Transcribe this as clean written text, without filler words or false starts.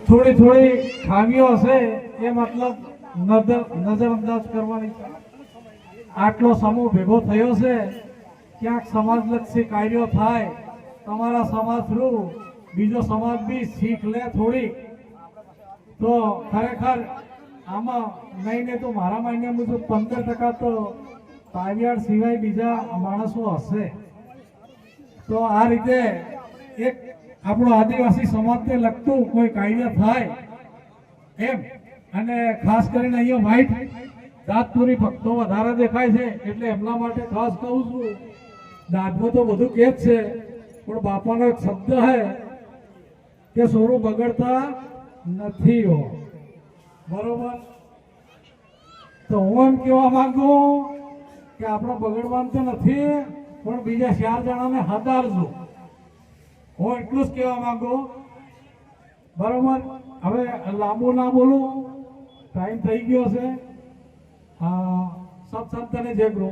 થોડી થોડી ખામીઓ હશે એ મતલબ નજરઅંદાજ કરવાની છે। આટલો સમૂહ ભેગો થયો છે, ક્યાંક સમાજલક્ષી કાર્યો થાય, તમારા સમાજ થ્રુ બીજો સમાજ બી શીખ લે થોડી, તો ખરેખર આમાં નહીં તો મારા માન્ય મુજબ 15% તો પાયવાડ સિવાય બીજા માણસો હશે। તો આ રીતે એક આપણો આદિવાસી સમાજને લગતું કોઈ કાર્ય થાય એમ, અને ખાસ કરીને અહીંયા વ્હાઈટ દાંતપુરી ભક્તો વધારે દેખાય છે એટલે એમના માટે ખાસ કહું છું, દાંતમાં તો બધું કે જ છે પણ બાપાનો એક શબ્દ છે કે સોરું બગડતા નથી હો, બરોબર? તો હું એમ કહેવા માંગુ કે આપણે બગડવાનું તો નથી પણ બીજા 4 જણાને હદારજો, હું એટલું જ કહેવા માંગુ, બરોબર? હવે લાંબુ ના બોલું, ટાઈમ થઈ ગયો છે। સત્સંતને જય ગુરુ।